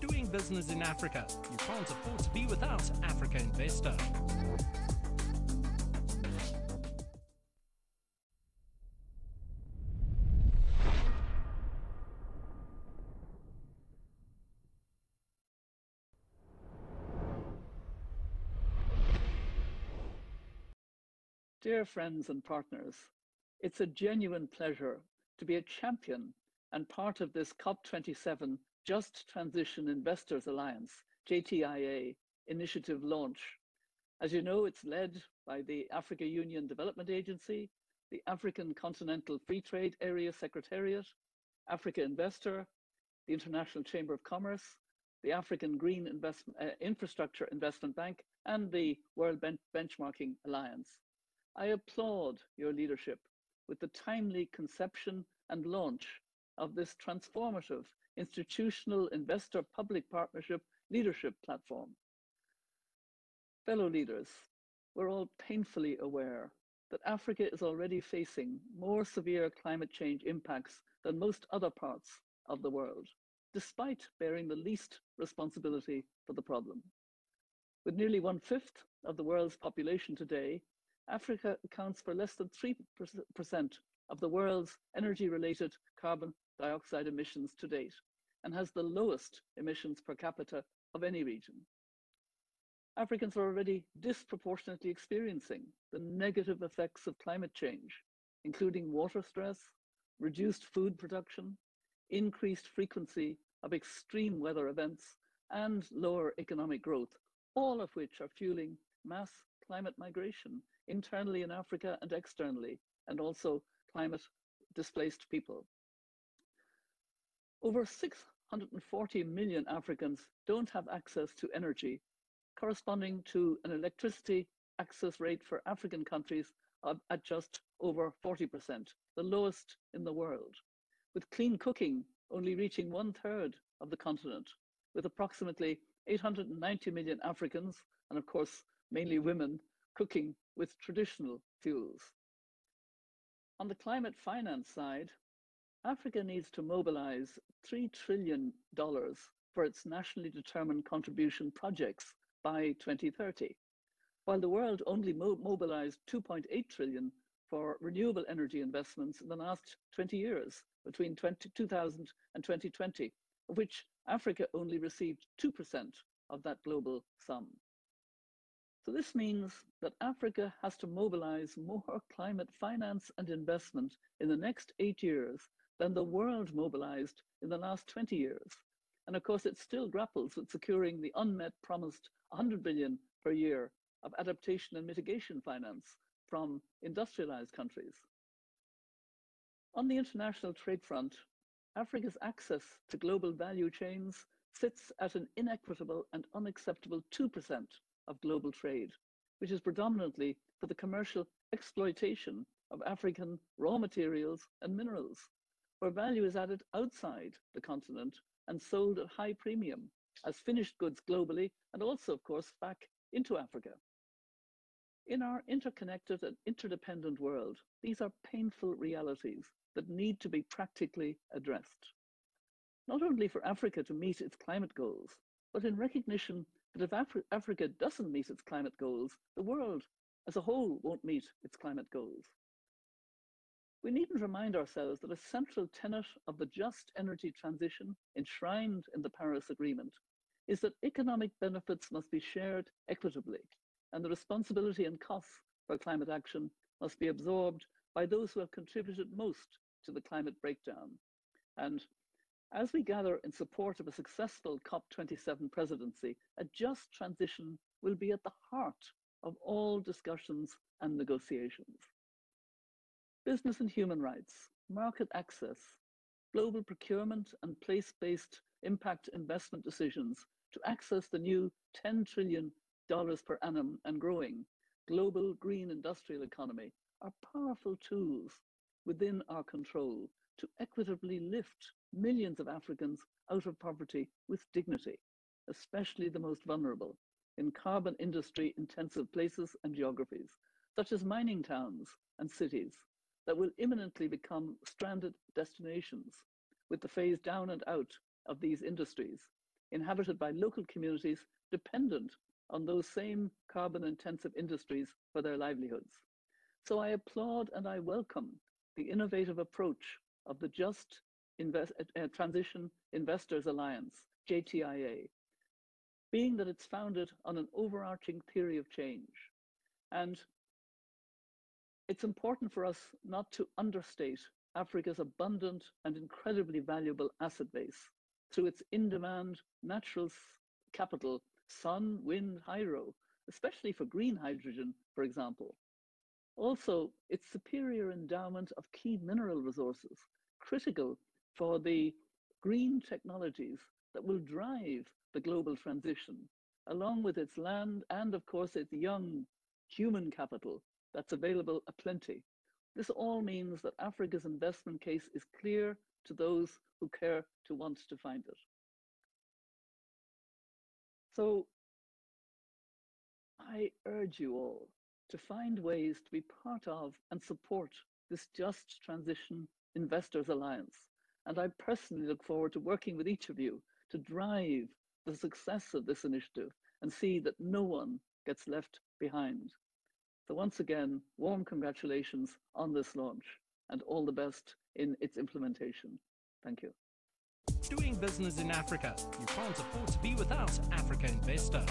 Doing business in Africa. You can't afford to be without Africa Investor. Dear friends and partners, it's a genuine pleasure to be a champion and part of this COP27 Just Transition Investors Alliance, JTIA, initiative launch. As you know, it's led by the Africa Union Development Agency, the African Continental Free Trade Area Secretariat, Africa Investor, the International Chamber of Commerce, the African Green Infrastructure Investment Bank, and the World Benchmarking Alliance. I applaud your leadership with the timely conception and launch of this transformative institutional investor-public partnership leadership platform. Fellow leaders, we're all painfully aware that Africa is already facing more severe climate change impacts than most other parts of the world, despite bearing the least responsibility for the problem. With nearly 1/5 of the world's population today, Africa accounts for less than 3% of the world's energy-related carbon dioxide emissions to date and has the lowest emissions per capita of any region. Africans are already disproportionately experiencing the negative effects of climate change, including water stress, reduced food production, increased frequency of extreme weather events, and lower economic growth, all of which are fueling mass climate migration internally in Africa and externally, and also climate displaced people. Over 640 million Africans don't have access to energy, corresponding to an electricity access rate for African countries at just over 40%, the lowest in the world, with clean cooking only reaching 1/3 of the continent, with approximately 890 million Africans, and of course, mainly women, cooking with traditional fuels. On the climate finance side, Africa needs to mobilize $3 trillion for its nationally determined contribution projects by 2030, while the world only mobilized 2.8 trillion for renewable energy investments in the last 20 years, between 2000 and 2020, of which Africa only received 2% of that global sum. So this means that Africa has to mobilize more climate finance and investment in the next 8 years than the world mobilized in the last 20 years. And of course, it still grapples with securing the unmet promised 100 billion per year of adaptation and mitigation finance from industrialized countries. On the international trade front, Africa's access to global value chains sits at an inequitable and unacceptable 2% of global trade, which is predominantly for the commercial exploitation of African raw materials and minerals, where value is added outside the continent and sold at high premium as finished goods globally, and also, of course, back into Africa. In our interconnected and interdependent world, these are painful realities that need to be practically addressed. Not only for Africa to meet its climate goals, but in recognition that if Africa doesn't meet its climate goals, the world as a whole won't meet its climate goals. We needn't remind ourselves that a central tenet of the just energy transition enshrined in the Paris Agreement is that economic benefits must be shared equitably, and the responsibility and costs for climate action must be absorbed by those who have contributed most to the climate breakdown. And as we gather in support of a successful COP27 presidency, a just transition will be at the heart of all discussions and negotiations. Business and human rights, market access, global procurement and place-based impact investment decisions to access the new $10 trillion per annum and growing global green industrial economy are powerful tools within our control to equitably lift millions of Africans out of poverty with dignity, especially the most vulnerable in carbon industry intensive places and geographies, such as mining towns and cities that will imminently become stranded destinations with the phase down and out of these industries inhabited by local communities dependent on those same carbon-intensive industries for their livelihoods. So I applaud and I welcome the innovative approach of the Just Transition Investors Alliance, JTIA, being that it's founded on an overarching theory of change. And it's important for us not to understate Africa's abundant and incredibly valuable asset base through its in-demand natural capital, sun, wind, hydro, especially for green hydrogen, for example. Also, its superior endowment of key mineral resources, critical for the green technologies that will drive the global transition, along with its land and, of course, its young human capital that's available aplenty. This all means that Africa's investment case is clear to those who care to want to find it. So I urge you all to find ways to be part of and support this Just Transition Investors Alliance. And I personally look forward to working with each of you to drive the success of this initiative and see that no one gets left behind. So once again, warm congratulations on this launch and all the best in its implementation. Thank you. Doing business in Africa, you can't afford to be without Africa Investor.